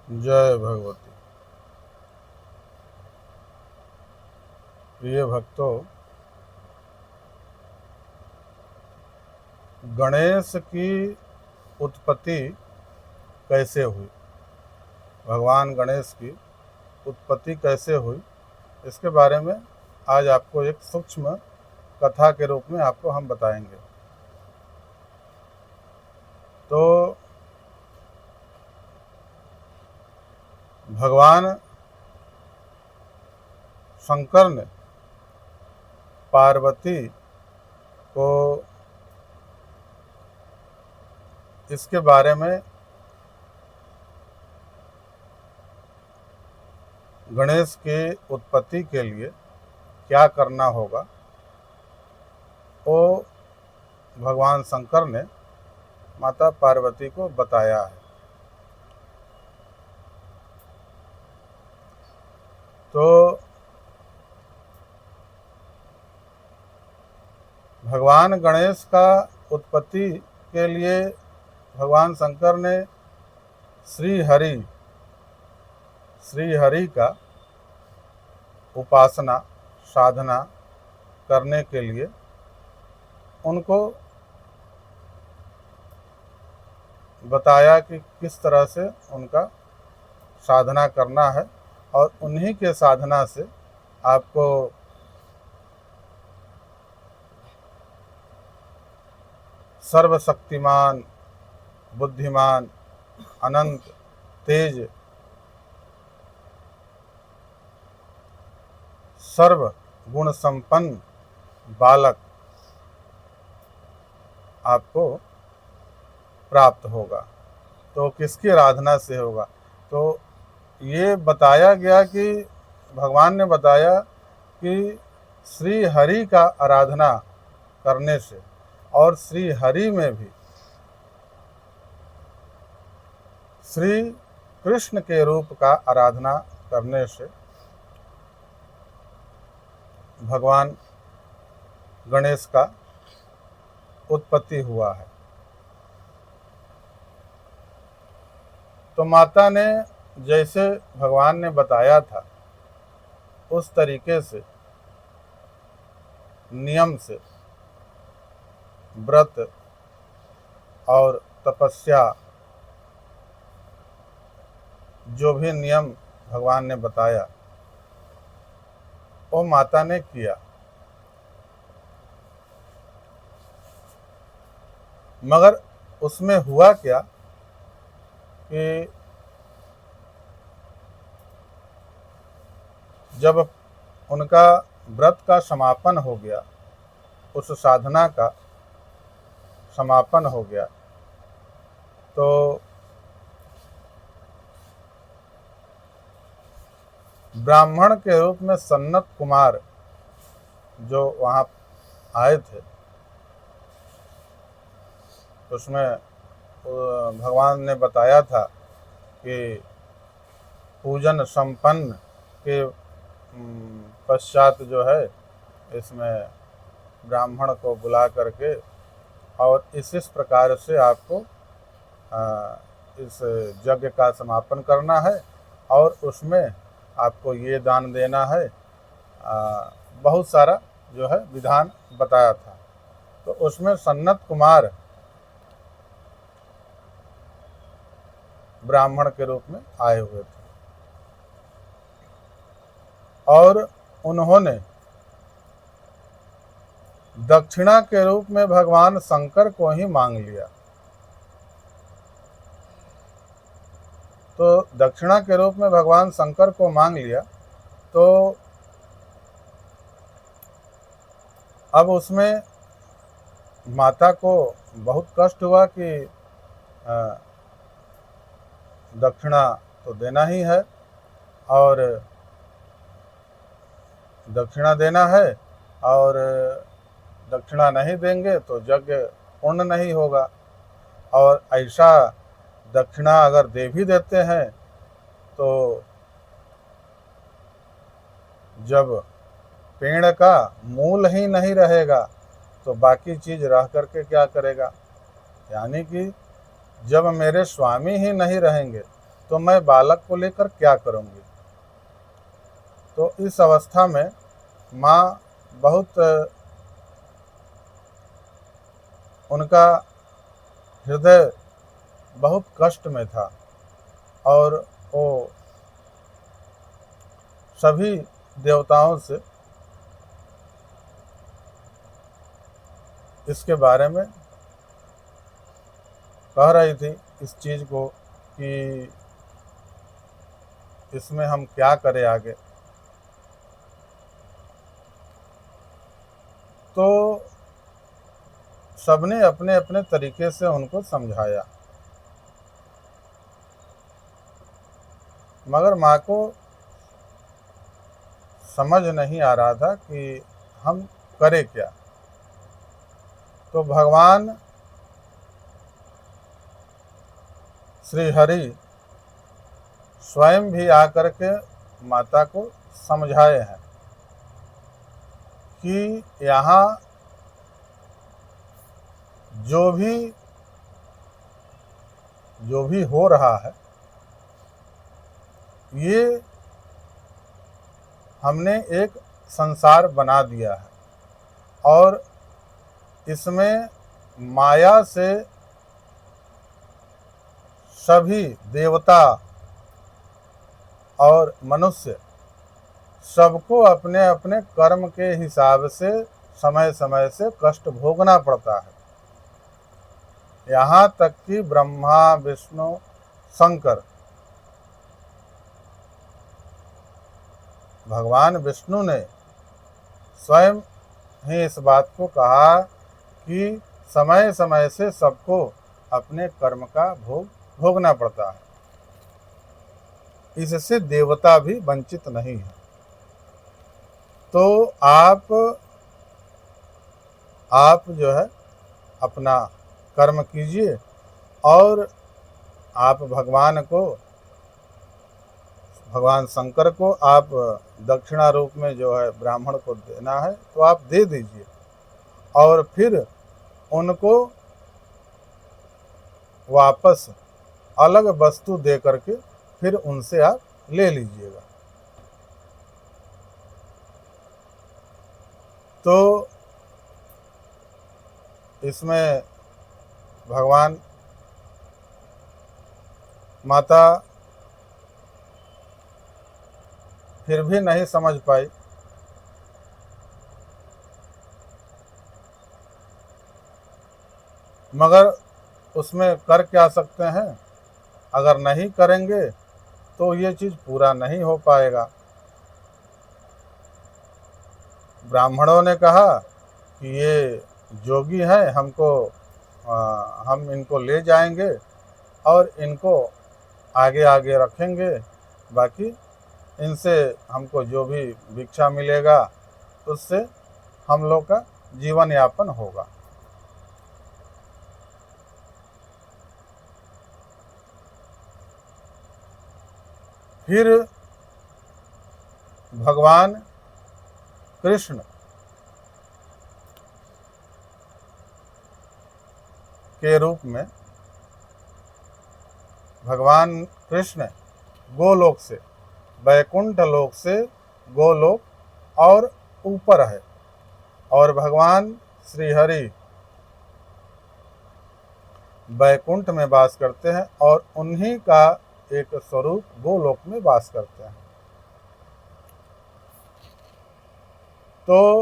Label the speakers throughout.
Speaker 1: जय भगवती। प्रिय भक्तों, गणेश की उत्पत्ति कैसे हुई, भगवान गणेश की उत्पत्ति कैसे हुई, इसके बारे में आज आपको एक सूक्ष्म कथा के रूप में आपको हम बताएंगे। तो भगवान शंकर ने पार्वती को इसके बारे में गणेश के उत्पत्ति के लिए क्या करना होगा, वो भगवान शंकर ने माता पार्वती को बताया है। तो भगवान गणेश का उत्पत्ति के लिए भगवान शंकर ने श्री हरि का उपासना साधना करने के लिए उनको बताया कि किस तरह से उनका साधना करना है, और उन्हीं के साधना से आपको सर्वशक्तिमान, बुद्धिमान, अनंत, तेज, सर्व गुण संपन्न बालक आपको प्राप्त होगा। तो किसकी आराधना से होगा? तो ये बताया गया कि भगवान ने बताया कि श्री हरि का आराधना करने से, और श्री हरि में भी श्री कृष्ण के रूप का आराधना करने से भगवान गणेश का उत्पत्ति हुआ है। तो माता ने जैसे भगवान ने बताया था उस तरीके से, नियम से, व्रत और तपस्या, जो भी नियम भगवान ने बताया वो माता ने किया। मगर उसमें हुआ क्या कि जब उनका व्रत का समापन हो गया, उस साधना का समापन हो गया, तो ब्राह्मण के रूप में सनत कुमार जो वहाँ आए थे, उसमें भगवान ने बताया था कि पूजन संपन्न के पश्चात जो है इसमें ब्राह्मण को बुला करके और इस प्रकार से आपको इस यज्ञ का समापन करना है, और उसमें आपको ये दान देना है। बहुत सारा जो है विधान बताया था। तो उसमें सन्नत कुमार ब्राह्मण के रूप में आए हुए थे, और उन्होंने दक्षिणा के रूप में भगवान शंकर को ही मांग लिया। तो दक्षिणा के रूप में भगवान शंकर को मांग लिया, तो अब उसमें माता को बहुत कष्ट हुआ कि दक्षिणा तो देना ही है, और दक्षिणा देना है, और दक्षिणा नहीं देंगे तो यज्ञ पूर्ण नहीं होगा। और ऐसा दक्षिणा अगर दे भी देते हैं तो जब पेड़ का मूल ही नहीं रहेगा तो बाकी चीज रह करके क्या करेगा? यानी कि जब मेरे स्वामी ही नहीं रहेंगे तो मैं बालक को लेकर क्या करूँगी। तो इस अवस्था में माँ बहुत उनका हृदय बहुत कष्ट में था और वो सभी देवताओं से इसके बारे में कह रही थी, इस चीज़ को कि इसमें हम क्या करें आगे। तो सबने अपने अपने तरीके से उनको समझाया, मगर माँ को समझ नहीं आ रहा था कि हम करें क्या। तो भगवान श्री हरि स्वयं भी आकर के माता को समझाए हैं कि यहाँ जो भी हो रहा है ये हमने एक संसार बना दिया है और इसमें माया से सभी देवता और मनुष्य सबको अपने अपने कर्म के हिसाब से समय समय से कष्ट भोगना पड़ता है। यहाँ तक कि ब्रह्मा विष्णु शंकर, भगवान विष्णु ने स्वयं ही इस बात को कहा कि समय समय से सबको अपने कर्म का भोग भोगना पड़ता है, इससे देवता भी वंचित नहीं है। तो आप जो है अपना कर्म कीजिए और आप भगवान शंकर को आप दक्षिणा रूप में जो है ब्राह्मण को देना है तो आप दे दीजिए और फिर उनको वापस अलग वस्तु दे करके फिर उनसे आप ले लीजिएगा। तो इसमें भगवान माता फिर भी नहीं समझ पाई। मगर उसमें कर क्या सकते हैं, अगर नहीं करेंगे तो ये चीज़ पूरा नहीं हो पाएगा। ब्राह्मणों ने कहा कि ये जोगी हैं, हम इनको ले जाएंगे और इनको आगे आगे रखेंगे, बाकी इनसे हमको जो भी भिक्षा मिलेगा उससे हम लोग का जीवन यापन होगा। फिर भगवान कृष्ण के रूप में भगवान कृष्ण गोलोक से, वैकुंठ लोक से गोलोक और ऊपर है और भगवान श्री हरि वैकुंठ में वास करते हैं और उन्हीं का एक स्वरूप गोलोक में वास करते हैं। तो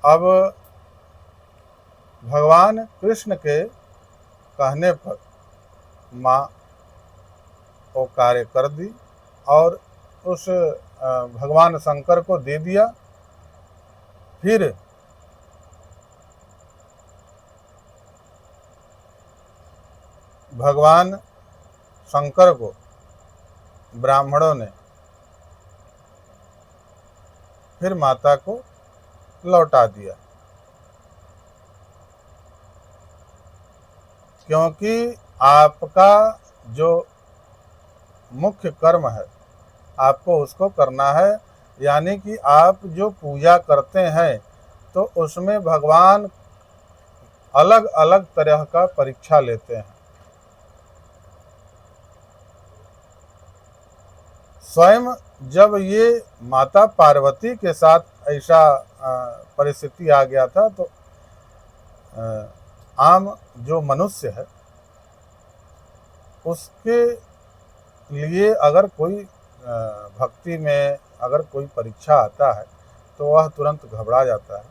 Speaker 1: अब भगवान कृष्ण के कहने पर माँ वो कार्य कर दी और उस भगवान शंकर को दे दिया। फिर भगवान शंकर को ब्राह्मणों ने फिर माता को लौटा दिया, क्योंकि आपका जो मुख्य कर्म है आपको उसको करना है। यानी कि आप जो पूजा करते हैं तो उसमें भगवान अलग अलग तरह का परीक्षा लेते हैं। स्वयं जब ये माता पार्वती के साथ ऐसा परिस्थिति आ गया था, तो आम जो मनुष्य है उसके लिए अगर कोई भक्ति में अगर कोई परीक्षा आता है तो वह तुरंत घबरा जाता है।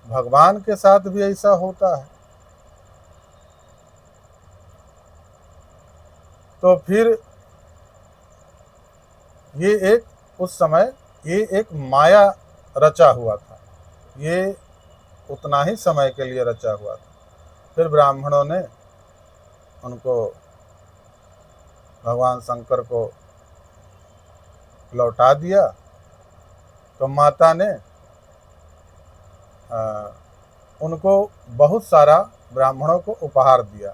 Speaker 1: भगवान के साथ भी ऐसा होता है। तो फिर ये उस समय ये एक माया रचा हुआ था, ये उतना ही समय के लिए रचा हुआ था। फिर ब्राह्मणों ने उनको भगवान शंकर को लौटा दिया। तो माता ने उनको बहुत सारा ब्राह्मणों को उपहार दिया।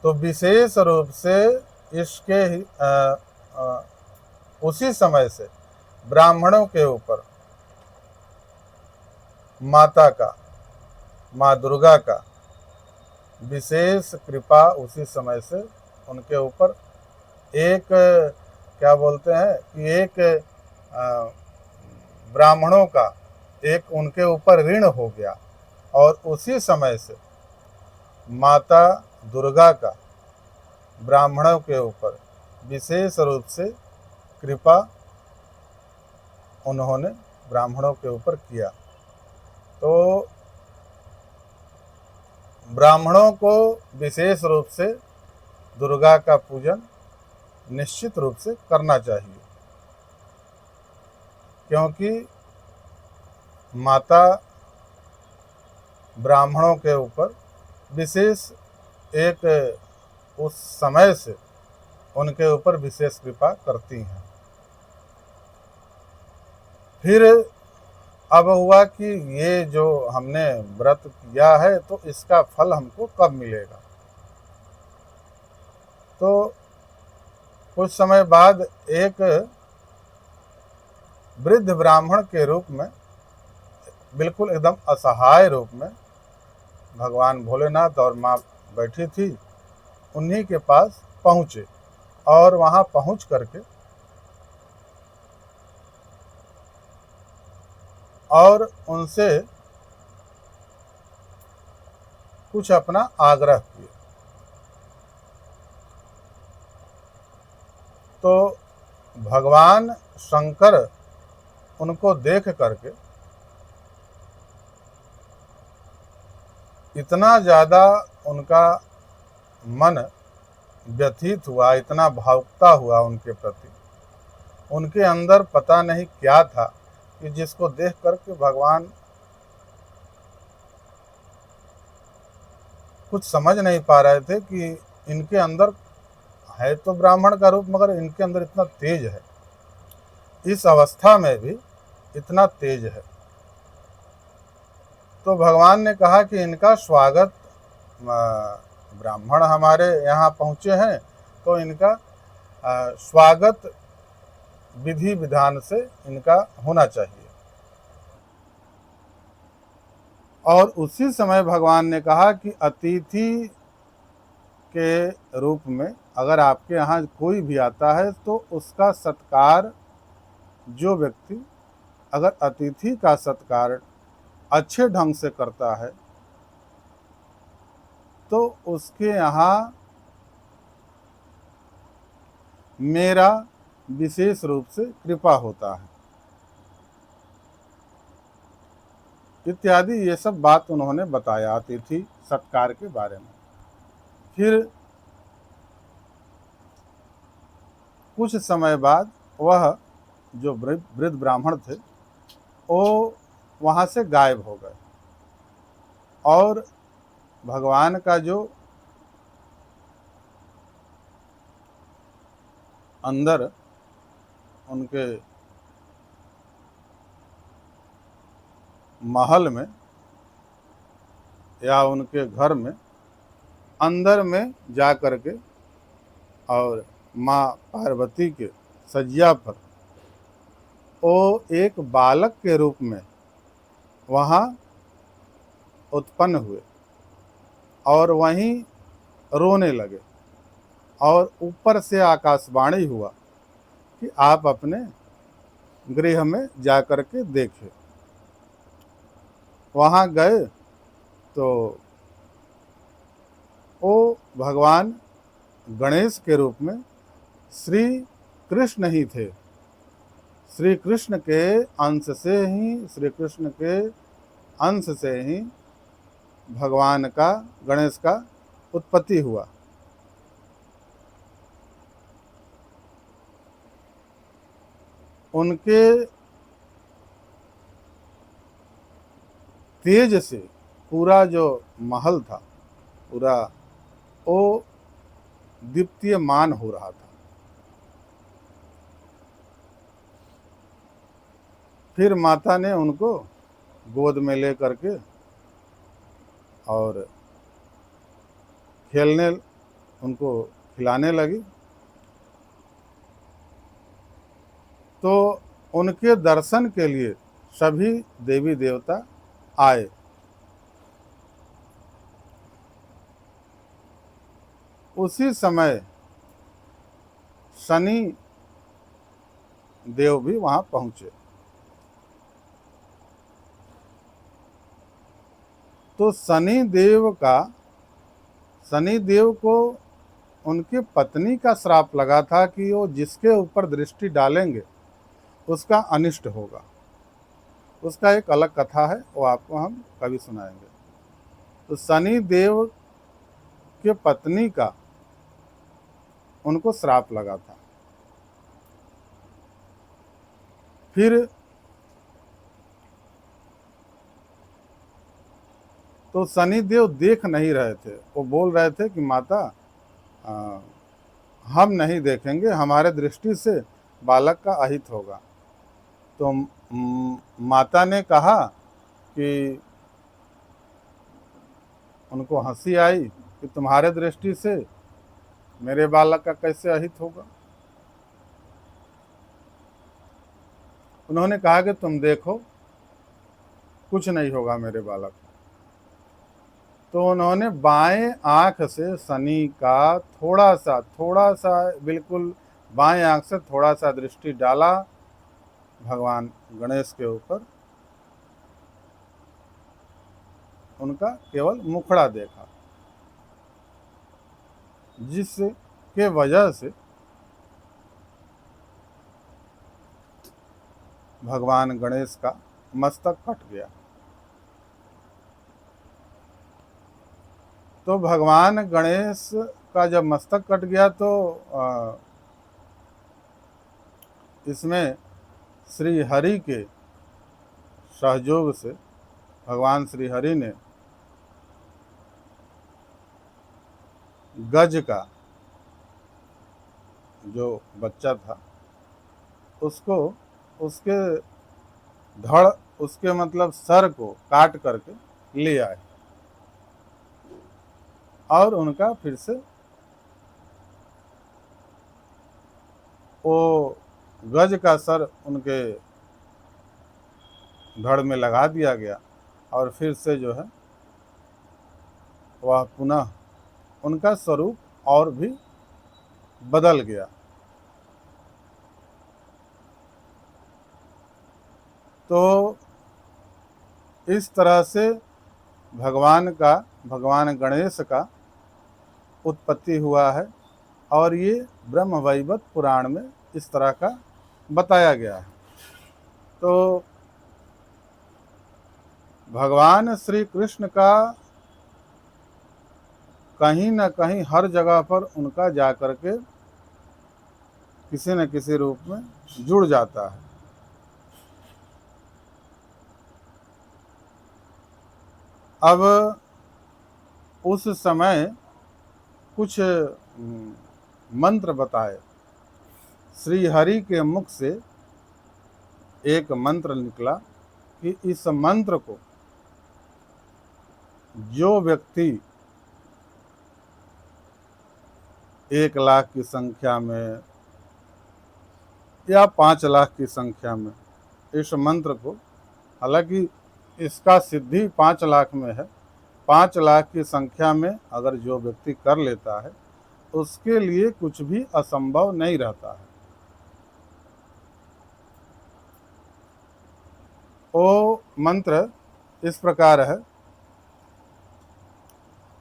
Speaker 1: तो विशेष रूप से इसके उसी समय से ब्राह्मणों के ऊपर माता का, माँ दुर्गा का विशेष कृपा उसी समय से उनके ऊपर एक क्या बोलते हैं कि एक ब्राह्मणों का एक उनके ऊपर ऋण हो गया। और उसी समय से माता दुर्गा का ब्राह्मणों के ऊपर विशेष रूप से कृपा उन्होंने ब्राह्मणों के ऊपर किया। तो ब्राह्मणों को विशेष रूप से दुर्गा का पूजन निश्चित रूप से करना चाहिए, क्योंकि माता ब्राह्मणों के ऊपर विशेष एक उस समय से उनके ऊपर विशेष कृपा करती हैं। फिर अब हुआ कि ये जो हमने व्रत किया है तो इसका फल हमको कब मिलेगा। तो कुछ समय बाद एक वृद्ध ब्राह्मण के रूप में, बिल्कुल एकदम असहाय रूप में भगवान भोलेनाथ और माँ बैठी थी, उन्हीं के पास पहुँचे। और वहाँ पहुँच करके और उनसे कुछ अपना आग्रह किया। तो भगवान शंकर उनको देख करके इतना ज़्यादा उनका मन व्यथित हुआ, इतना भावुकता हुआ उनके प्रति, उनके अंदर पता नहीं क्या था कि जिसको देख करके भगवान कुछ समझ नहीं पा रहे थे कि इनके अंदर है तो ब्राह्मण का रूप, मगर इनके अंदर इतना तेज है, इस अवस्था में भी इतना तेज है। तो भगवान ने कहा कि इनका स्वागत, ब्राह्मण हमारे यहाँ पहुँचे हैं तो इनका स्वागत विधि विधान से इनका होना चाहिए। और उसी समय भगवान ने कहा कि अतिथि के रूप में अगर आपके यहाँ कोई भी आता है तो उसका सत्कार, जो व्यक्ति अगर अतिथि का सत्कार अच्छे ढंग से करता है तो उसके यहाँ मेरा विशेष रूप से कृपा होता है, इत्यादि ये सब बात उन्होंने बताया अतिथि सत्कार के बारे में। फिर कुछ समय बाद वह जो वृद्ध ब्राह्मण थे वो वहाँ से गायब हो गए। और भगवान का जो अंदर उनके महल में या उनके घर में अंदर में जा कर के और माँ पार्वती के सज्जा पर वो एक बालक के रूप में वहाँ उत्पन्न हुए और वहीं रोने लगे, और ऊपर से आकाशवाणी हुआ कि आप अपने गृह में जाकर के देखें। वहाँ गए तो वो भगवान गणेश के रूप में श्री कृष्ण ही थे। श्री कृष्ण के अंश से ही, श्री कृष्ण के अंश से ही भगवान का, गणेश का उत्पत्ति हुआ। उनके तेज से पूरा जो महल था, पूरा वो दीप्तियमान हो रहा था। फिर माता ने उनको गोद में ले करके और खेलने, उनको खिलाने लगी। तो उनके दर्शन के लिए सभी देवी देवता आए। उसी समय शनि देव भी वहां पहुंचे। तो शनि देव को उनकी पत्नी का श्राप लगा था कि वो जिसके ऊपर दृष्टि डालेंगे उसका अनिष्ट होगा। उसका एक अलग कथा है, वो आपको हम कभी सुनाएंगे। तो शनि देव के पत्नी का उनको श्राप लगा था। फिर तो शनि देव देख नहीं रहे थे, वो बोल रहे थे कि माता हम नहीं देखेंगे, हमारे दृष्टि से बालक का अहित होगा। तो माता ने कहा कि उनको हंसी आई कि तुम्हारे दृष्टि से मेरे बालक का कैसे अहित होगा। उन्होंने कहा कि तुम देखो, कुछ नहीं होगा मेरे बालक को। तो उन्होंने बाएं आंख से शनि का थोड़ा सा बिल्कुल बाएं आंख से थोड़ा सा दृष्टि डाला भगवान गणेश के ऊपर। उनका केवल मुखड़ा देखा, जिसके वजह से भगवान गणेश का मस्तक कट गया। तो भगवान गणेश का जब मस्तक कट गया तो इसमें श्री हरि के सहयोग से भगवान श्री हरि ने गज का जो बच्चा था उसको, उसके धड़, उसके मतलब सर को काट करके ले आए और उनका फिर से वो गज का सर उनके धड़ में लगा दिया गया और फिर से जो है वह पुनः उनका स्वरूप और भी बदल गया। तो इस तरह से भगवान गणेश का उत्पत्ति हुआ है और ये ब्रह्म वैवर्त पुराण में इस तरह का बताया गया है। तो भगवान श्री कृष्ण का कहीं न कहीं हर जगह पर उनका जाकर के किसी न किसी रूप में जुड़ जाता है। अब उस समय कुछ मंत्र बताए। श्री हरि के मुख से एक मंत्र निकला कि इस मंत्र को जो व्यक्ति 1 लाख की संख्या में या 5 लाख की संख्या में इस मंत्र को, हालांकि इसका सिद्धि 5 लाख में है, 5 लाख की संख्या में अगर जो व्यक्ति कर लेता है उसके लिए कुछ भी असंभव नहीं रहता है। वो मंत्र इस प्रकार है।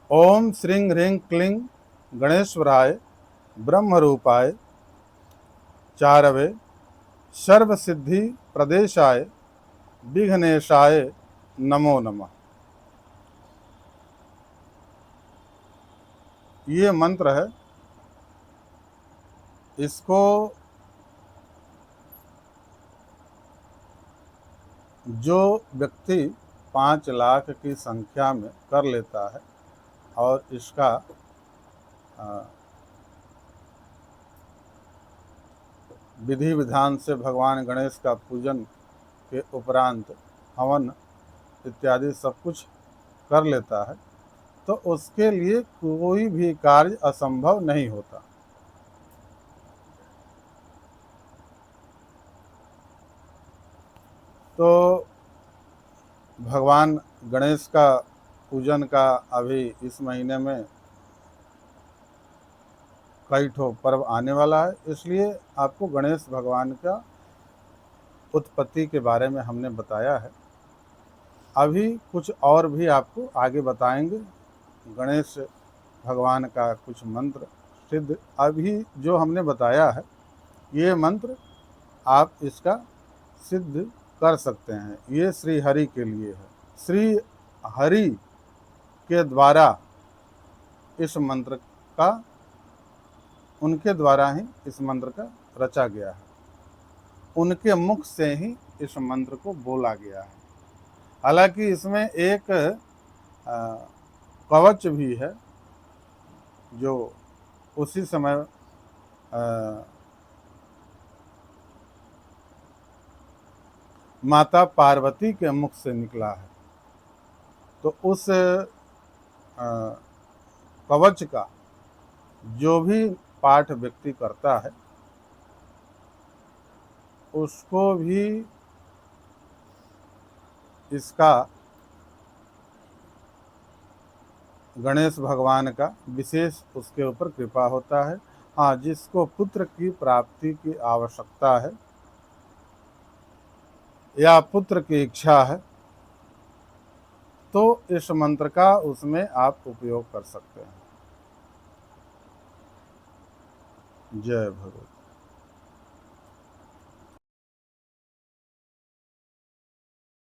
Speaker 1: ओम श्रीं ह्रीं क्लीं गणेश्वराय ब्रह्मरूपाय चारवे सर्वसिद्धि प्रदेशाय विघ्नेशाय नमो नमः। ये मंत्र है। इसको जो व्यक्ति 5 लाख की संख्या में कर लेता है और इसका विधि विधान से भगवान गणेश का पूजन के उपरांत हवन इत्यादि सब कुछ कर लेता है तो उसके लिए कोई भी कार्य असंभव नहीं होता। तो भगवान गणेश का पूजन का अभी इस महीने में कई ठो पर्व आने वाला है, इसलिए आपको गणेश भगवान का उत्पत्ति के बारे में हमने बताया है। अभी कुछ और भी आपको आगे बताएंगे। गणेश भगवान का कुछ मंत्र सिद्ध अभी जो हमने बताया है, ये मंत्र आप इसका सिद्ध कर सकते हैं। ये श्री हरि के लिए है। श्री हरि के द्वारा इस मंत्र का, उनके द्वारा ही इस मंत्र का रचा गया है। उनके मुख से ही इस मंत्र को बोला गया है। हालांकि इसमें एक कवच भी है जो उसी समय माता पार्वती के मुख से निकला है। तो उस कवच का जो भी पाठ व्यक्ति करता है उसको भी इसका गणेश भगवान का विशेष उसके ऊपर कृपा होता है। हाँ, जिसको पुत्र की प्राप्ति की आवश्यकता है या पुत्र की इच्छा है तो इस मंत्र का उसमें आप उपयोग कर सकते हैं। जय भगवान।